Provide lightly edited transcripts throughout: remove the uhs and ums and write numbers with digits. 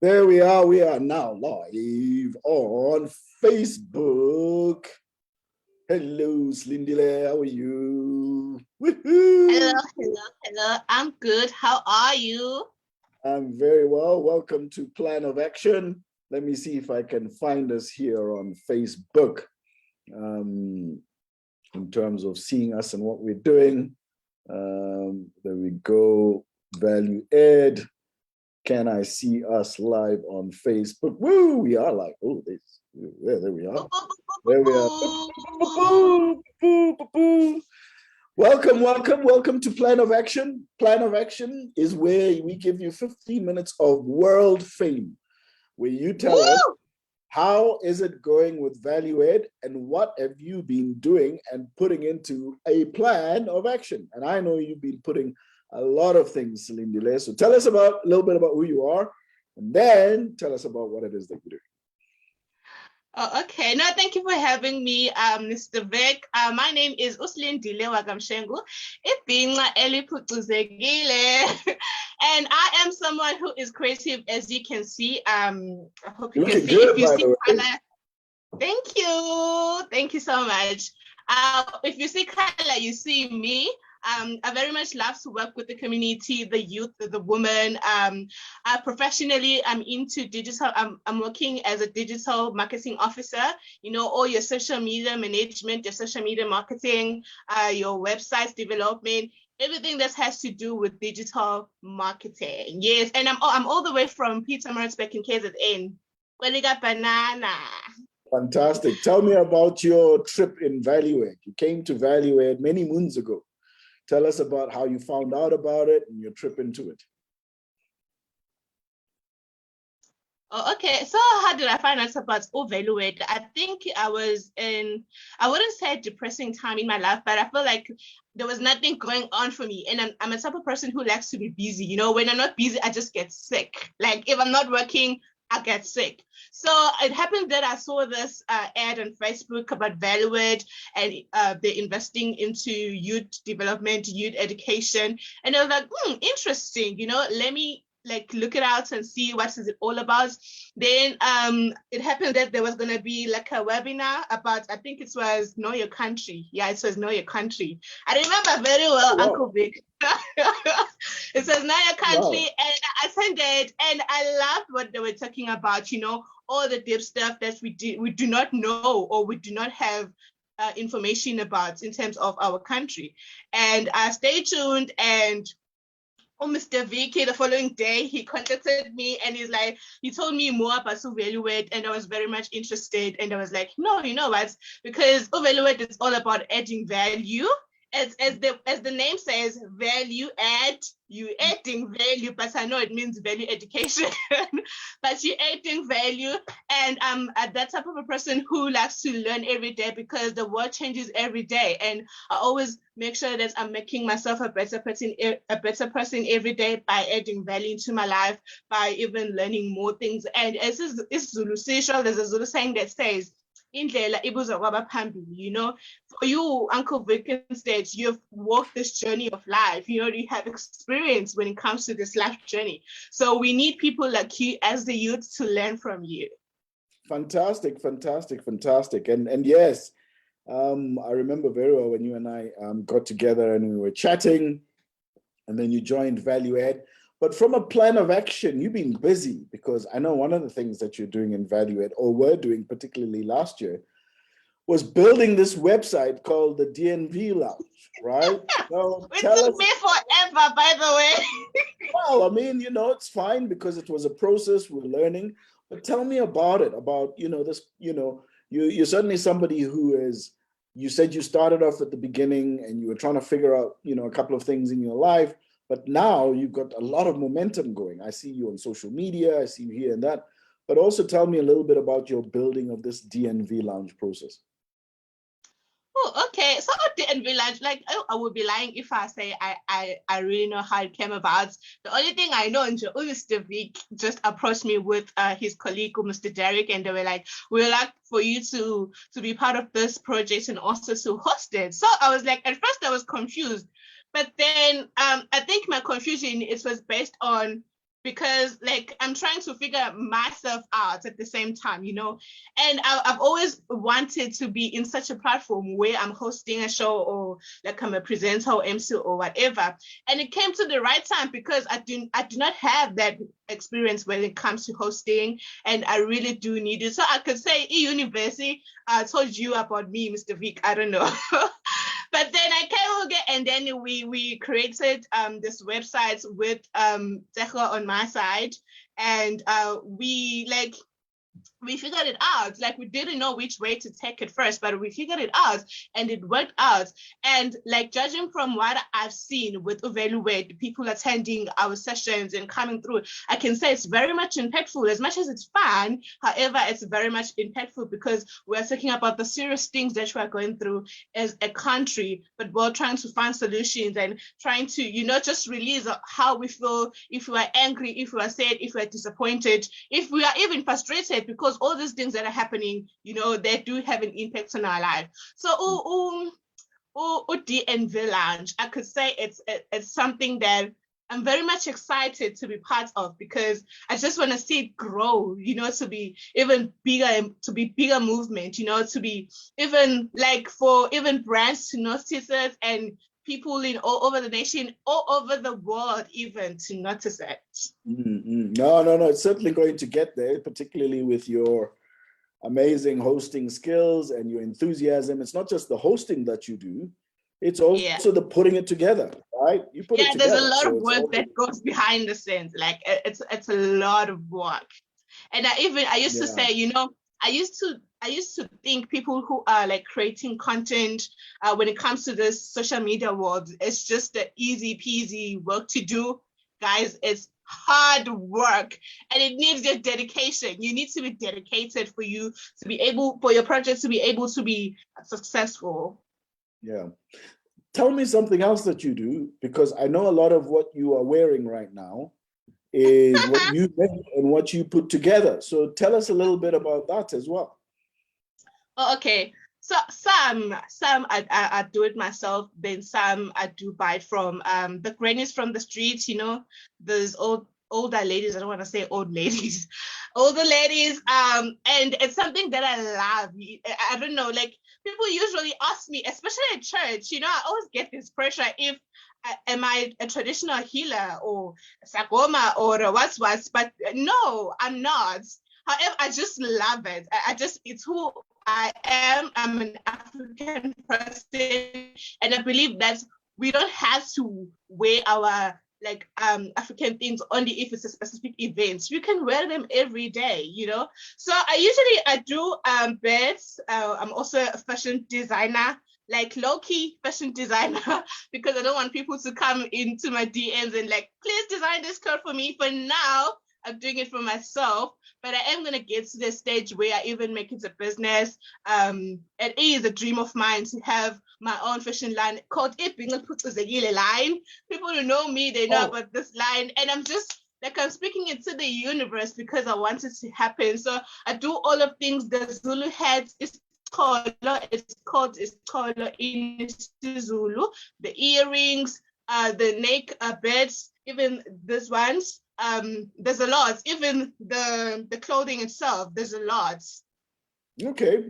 There we are. We are now live on Facebook. Hello, Silindile. How are you? Hello, hello. I'm good. How are you? I'm very well. Welcome to Plan of Action. Let me see if I can find us here on Facebook in terms of seeing us and what we're doing. There we go. Value add. Can I see us live on Facebook? Woo, we are live. Oh, there we are. There we are. Welcome to Plan of Action. Plan of Action is where we give you 15 minutes of world fame, where you tell us how is it going with value add and what have you been doing and putting into a plan of action. And I know you've been putting a lot of things, Silindile. So tell us a little bit about who you are, and then tell us about what it is that you're doing. Oh, okay. No, thank you for having me, Mr. Vic. My name is Silindile Mshengu. And I am someone who is creative, as you can see. I hope you can see. Good, if you by see the way. color, thank you so much. If you see color, you see me. I very much love to work with the community, the youth, the women. Professionally, I'm into digital. I'm working as a digital marketing officer. You know, all your social media management, your social media marketing, your websites development, everything that has to do with digital marketing. Yes, and I'm all the way from Pietermaritzburg in KZN. Kweliga banana. Fantastic. Tell me about your trip in Value Add. You came to Value Add many moons ago. Tell us about how you found out about it and your trip into it. Oh, okay. So how did I find out about Value Add? I think I was in, I wouldn't say a depressing time in my life, but I feel like there was nothing going on for me. And I'm a type of person who likes to be busy. You know, when I'm not busy, I just get sick. Like if I'm not working, I get sick. So it happened that I saw this ad on Facebook about Value Add and they're investing into youth development, youth education. And I was like, interesting, you know, let me look it out and see what is it all about. Then it happened that there was going to be like a webinar about, I think it was Know Your Country. Yeah, it was Know Your Country. I remember very well, Uncle Vic. It says Know Your Country, and I attended, and I loved what they were talking about, you know, all the deep stuff that we do not know or we do not have information about in terms of our country. And I stay tuned, and Mr. Vicky, the following day, he contacted me and he told me more about Value Add, and I was very much interested. And I was like, no, you know what? Because Value Add is all about adding value. As the name says, value add, you adding value, but I know it means value education, but you're adding value. And I'm that type of a person who likes to learn every day because the world changes every day. And I always make sure that I'm making myself a better person every day by adding value into my life, by even learning more things. And it's Zulu social, there's a Zulu saying that says, you know, for you, Uncle Vic, instead, you've walked this journey of life. You know, you have experience when it comes to this life journey. So we need people like you as the youth to learn from you. Fantastic. And yes, I remember very well when you and I got together and we were chatting, and then you joined Value Add. But from a plan of action, you've been busy, because I know one of the things that you're doing in Value Add, or were doing particularly last year, was building this website called the DNV Lounge, right? So it took me forever, by the way. Well, I mean, you know, it's fine because it was a process, we're learning. But tell me about it, about, you know, this, you know, you're certainly somebody who is, you said you started off at the beginning and you were trying to figure out, you know, a couple of things in your life. But now you've got a lot of momentum going. I see you on social media, I see you here and that. But also tell me a little bit about your building of this DNV Lounge process. Oh, okay. So DNV Lounge, I would be lying if I say I really know how it came about. The only thing I know, Mr. Vic just approached me with his colleague, Mr. Derek, and they were like, we'd like for you to be part of this project and also to host it. So I was like, at first I was confused. But then I think my confusion, it was based on because like I'm trying to figure myself out at the same time, and I've always wanted to be in such a platform where I'm hosting a show or like I'm a presenter or MC or whatever. And it came to the right time because I do not have that experience when it comes to hosting, and I really do need it. So I could say e-university told you about me, Mr. Vic. I don't know. But then I came again, and then we created this website with Zecho on my side, and we figured it out. Like, we didn't know which way to take it first, but we figured it out and it worked out. And like, judging from what I've seen with Evaluate, people attending our sessions and coming through, I can say it's very much impactful. As much as it's fun, however, it's very much impactful because we're talking about the serious things that we're going through as a country, but we're trying to find solutions and trying to, just release how we feel, if we are angry, if we are sad, if we are disappointed, if we are even frustrated, because all these things that are happening, they do have an impact on our life. So, DNV Lounge, I could say it's something that I'm very much excited to be part of, because I just want to see it grow, to be even bigger, to be bigger movement, to be even like for even brands to notice it, and people in all over the nation, all over the world even, to notice it. No, it's certainly going to get there, particularly with your amazing hosting skills and your enthusiasm. It's not just the hosting that you do, it's also the putting it together, right? You put it together. There's a lot of work that goes behind the scenes. Like, it's a lot of work. And I used to say, I used to think people who are like creating content when it comes to this social media world, it's just the easy peasy work to do. Guys, it's hard work, and it needs your dedication. You need to be dedicated for your project to be able to be successful. Yeah. Tell me something else that you do, because I know a lot of what you are wearing right now is what you make and what you put together. So tell us a little bit about that as well. Oh, okay. So some I do it myself, then some I do buy it from the grannies from the streets, those older ladies. I don't want to say old ladies, older ladies. And it's something that I love. I don't know, like, people usually ask me, especially at church, I always get this pressure if am I a traditional healer or Sagoma or what's, but no, I'm not. However, I just love it. It's who I am. I'm an African person, and I believe that we don't have to wear our African things only if it's a specific event. You can wear them every day, So I do beds. I'm also a fashion designer, like low-key fashion designer, because I don't want people to come into my DMs and like, please design this skirt for me. For now, I'm doing it for myself, but I am going to get to the stage where I even make it a business. It is a dream of mine to have my own fashion line called Ipinga line. People who know me, they know about this line, and I'm speaking it to the universe because I want it to happen. So I do all of things. The Zulu heads is called in Zulu. The earrings, the neck beds, even these ones. There's a lot. Even the clothing itself, there's a lot. Okay.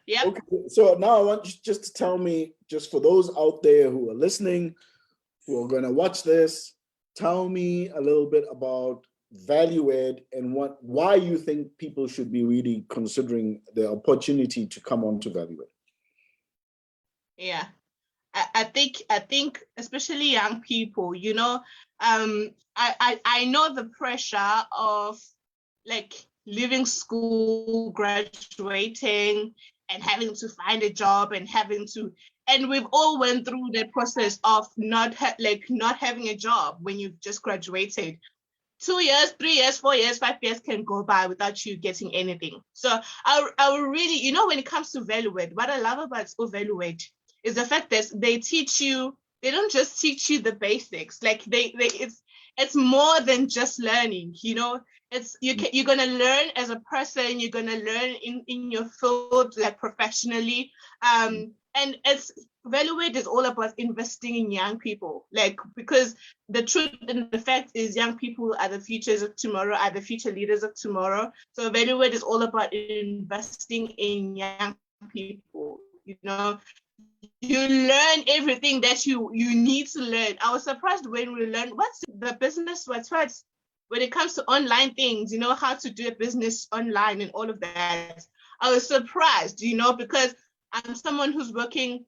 Yeah. Okay. So now I want you just to tell me, just for those out there who are listening, who are going to watch this, tell me a little bit about value add and why you think people should be really considering the opportunity to come on to value add. Yeah. I think especially young people, I know the pressure of like leaving school, graduating, and having to find a job and we've all went through the process of not having a job when you've just graduated. 2 years, 3 years, 4 years, 5 years can go by without you getting anything. So I will really, when it comes to Evaluate, what I love about Evaluate is the fact that they don't just teach you the basics. Like it's more than just learning, you're going to learn as a person, you're going to learn in your field, like professionally. And it's Valuate is all about investing in young people, like, because the truth and the fact is young people are the futures of tomorrow, are the future leaders of tomorrow. So Valuate is all about investing in young people. You learn everything that you need to learn. I was surprised when we learned what's the business, what's when it comes to online things, how to do a business online and all of that. I was surprised, because I'm someone who's working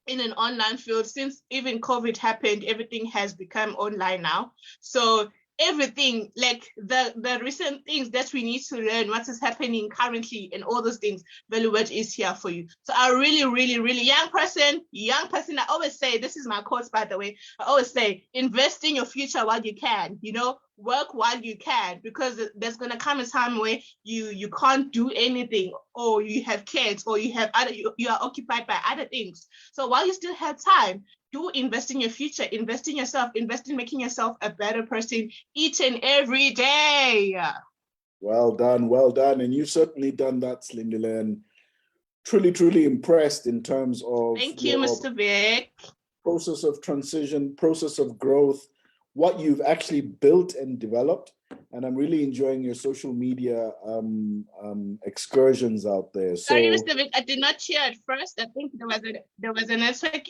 in an online field. Since even COVID happened, everything has become online now. So everything, like the recent things that we need to learn, what is happening currently and all those things, Valuate is here for you. So I really, really, really, young person, I always say, this is my quote, by the way, I always say, invest in your future while you can, work while you can, because there's going to come a time where you can't do anything, or you have kids, or you are occupied by other things. So while you still have time, do invest in your future, invest in yourself, invest in making yourself a better person each and every day. Well done, well done. And you've certainly done that, Silindile, and truly, truly impressed in terms of Thank you, Mr. Vic. Process of transition, process of growth, what you've actually built and developed. And I'm really enjoying your social media excursions out there. So, sorry, Mr. Vic, I did not hear at first. I think there was a network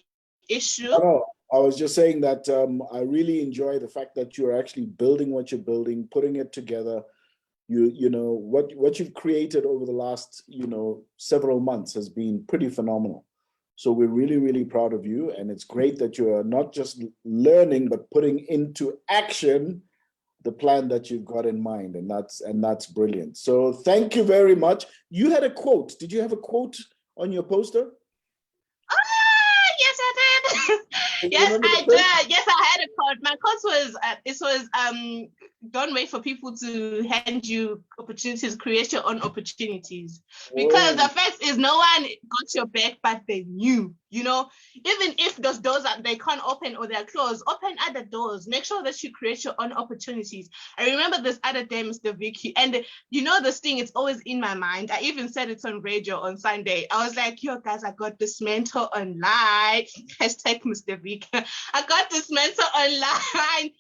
issue. No, I was just saying that I really enjoy the fact that you're actually building what you're building, putting it together. You know what you've created over the last several months has been pretty phenomenal. So we're really, really proud of you, and it's great that you are not just learning but putting into action the plan that you've got in mind, and that's brilliant. So thank you very much. You had a quote. Did you have a quote on your poster? Yes, I did. Yes, I did. Yes, I had a quote. My quote was don't wait for people to hand you opportunities, create your own opportunities. Because the fact is, no one got your back but they knew. Even if those doors they can't open or they're closed, open other doors. Make sure that you create your own opportunities. I remember this other day, Mr. Vicky, and this thing, it's always in my mind. I even said it on radio on Sunday. I was like, yo guys, I got this mentor online. Hashtag Mr. Vicky. I got this mentor online.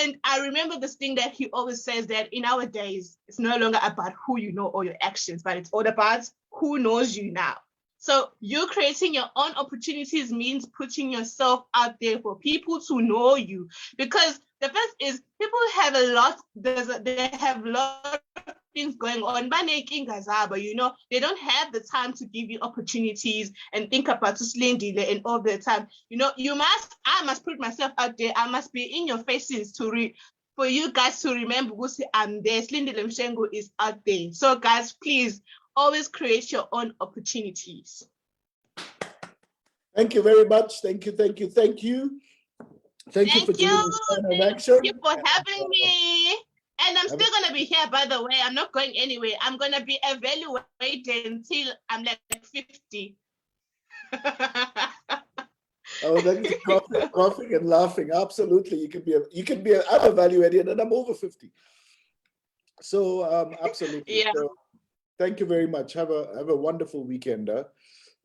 And I remember this thing that he always says, that in our days, it's no longer about who you know or your actions, but it's all about who knows you now. So you creating your own opportunities means putting yourself out there for people to know you. Because the first is, people have they have a lot of things going on. They don't have the time to give you opportunities and think about Silindile and all the time. I must put myself out there. I must be in your faces for you guys to remember I'm there. Silindile Mshengu is out there. So guys, please, always create your own opportunities. Thank you very much. Thank you, thank you, thank you. Thank you for doing this kind of action. Thank you for having me. And I'm still going to be here, by the way. I'm not going anywhere. I'm going to be evaluated until I'm like 50. Oh, that's coughing and laughing. Absolutely. You can be I'm evaluated and I'm over 50. So absolutely. Yeah. So, thank you very much. Have a wonderful weekend.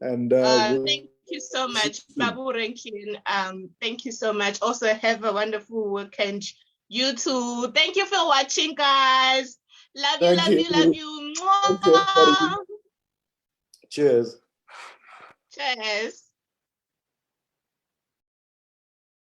And thank you so much, Babu Rankin. Thank you so much. Also, have a wonderful weekend. You too. Thank you for watching, guys. Love you. Thank you, everybody. Cheers. Cheers.